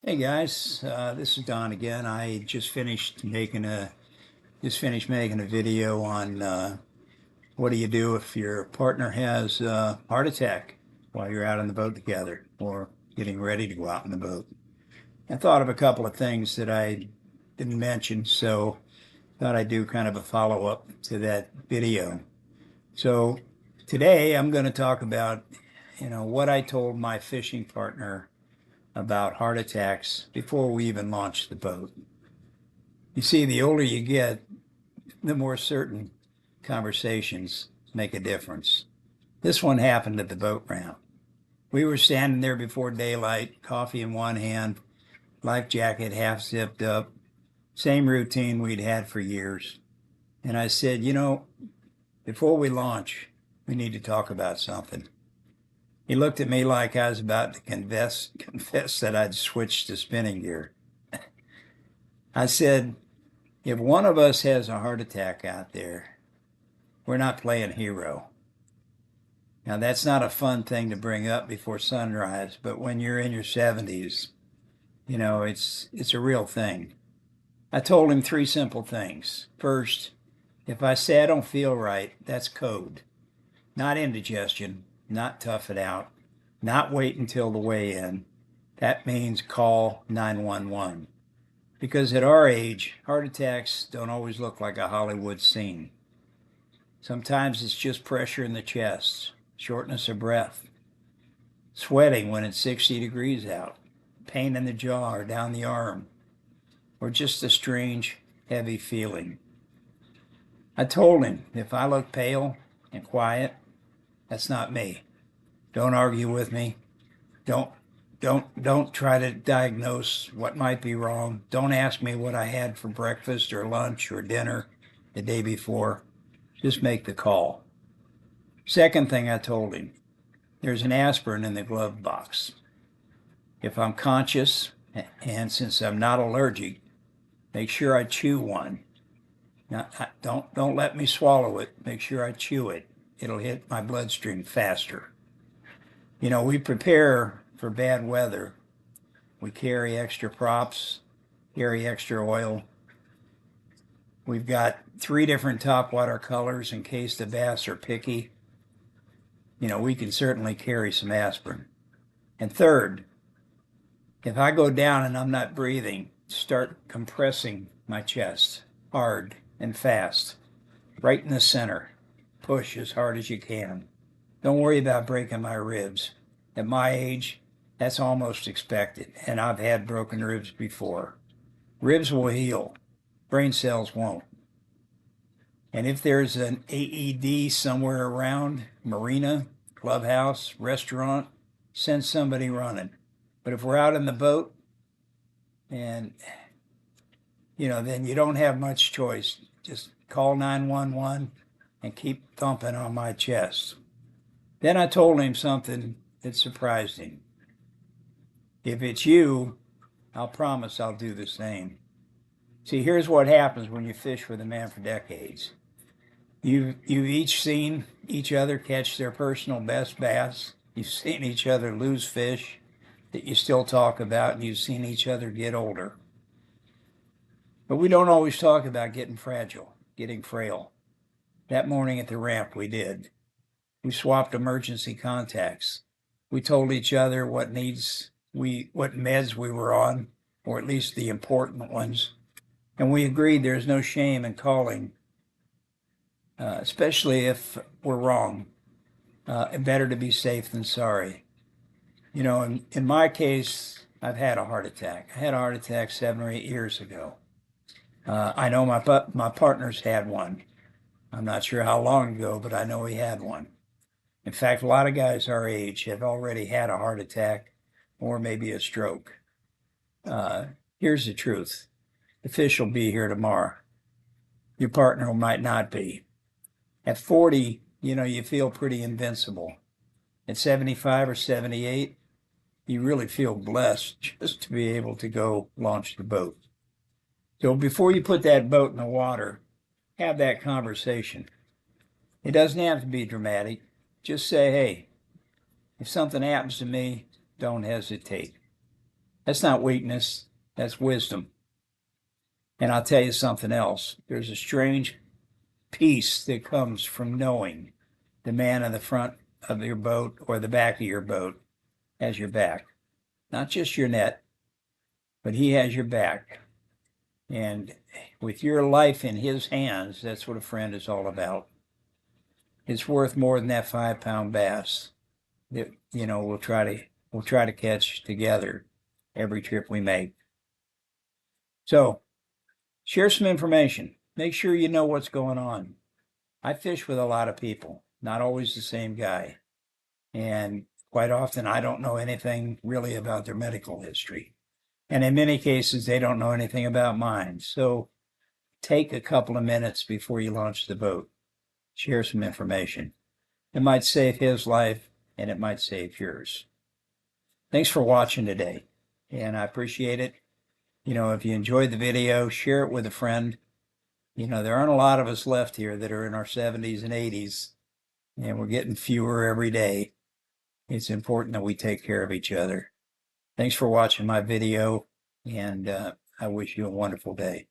Hey guys, this is Don again. I just finished making a video on what do you do if your partner has a heart attack while you're out on the boat together or getting ready to go out on the boat. I thought of a couple of things that I didn't mention, so thought I'd do kind of a follow-up to that video. So today I'm going to talk about, what I told my fishing partner about heart attacks before we even launched the boat. You see, the older you get, the more certain conversations make a difference. This one happened at the boat ramp. We were standing there before daylight, coffee in one hand, life jacket half zipped up, same routine we'd had for years. And I said, before we launch, we need to talk about something. He looked at me like I was about to confess that I'd switched to spinning gear. I said, if one of us has a heart attack out there, we're not playing hero. Now, that's not a fun thing to bring up before sunrise, but when you're in your 70s, it's a real thing. I told him three simple things. First, if I say I don't feel right, that's code. Not indigestion, not tough it out, not wait until the weigh in. That means call 911. Because at our age, heart attacks don't always look like a Hollywood scene. Sometimes it's just pressure in the chest, shortness of breath, sweating when it's 60 degrees out, pain in the jaw or down the arm, or just a strange, heavy feeling. I told him if I look pale and quiet, that's not me. Don't argue with me. Don't don't try to diagnose what might be wrong. Don't ask me what I had for breakfast or lunch or dinner the day before. Just make the call. Second thing I told him, there's an aspirin in the glove box. If I'm conscious, and since I'm not allergic, make sure I chew one. Now, don't let me swallow it. Make sure I chew it. It'll hit my bloodstream faster. We prepare for bad weather. We carry extra props, carry extra oil. We've got 3 different topwater colors in case the bass are picky. We can certainly carry some aspirin. And third, if I go down and I'm not breathing, start compressing my chest hard and fast, right in the center. Push as hard as you can. Don't worry about breaking my ribs. At my age, that's almost expected, and I've had broken ribs before. Ribs will heal, brain cells won't. And if there's an AED somewhere around, marina, clubhouse, restaurant, send somebody running. But if we're out in the boat, and then you don't have much choice. Just call 911 and keep thumping on my chest. Then I told him something that surprised him. If it's you, I'll promise I'll do the same. See, here's what happens when you fish with a man for decades. You've each seen each other catch their personal best bass. You've seen each other lose fish that you still talk about, and you've seen each other get older. But we don't always talk about getting fragile, getting frail. That morning at the ramp, we did. We swapped emergency contacts. We told each other what meds we were on, or at least the important ones. And we agreed there's no shame in calling, especially if we're wrong. Better to be safe than sorry. In my case, I've had a heart attack. I had a heart attack 7 or 8 years ago. I know my partner's had one. I'm not sure how long ago, but I know he had one. In fact, a lot of guys our age have already had a heart attack or maybe a stroke. Here's the truth. The fish will be here tomorrow. Your partner might not be. At 40, you feel pretty invincible. At 75 or 78, you really feel blessed just to be able to go launch the boat. So before you put that boat in the water, have that conversation. It doesn't have to be dramatic. Just say, hey, if something happens to me, don't hesitate. That's not weakness, that's wisdom. And I'll tell you something else. There's a strange peace that comes from knowing the man in the front of your boat or the back of your boat has your back. Not just your net, but he has your back. And with your life in his hands, that's what a friend is all about. It's worth more than that 5-pound bass that, we'll try to catch together every trip we make. So share some information. Make sure you know what's going on. I fish with a lot of people, not always the same guy. And quite often I don't know anything really about their medical history. And in many cases, they don't know anything about mine. So take a couple of minutes before you launch the boat. Share some information. It might save his life and it might save yours. Thanks for watching today. And I appreciate it. If you enjoyed the video, share it with a friend. There aren't a lot of us left here that are in our 70s and 80s, and we're getting fewer every day. It's important that we take care of each other. Thanks for watching my video, and I wish you a wonderful day.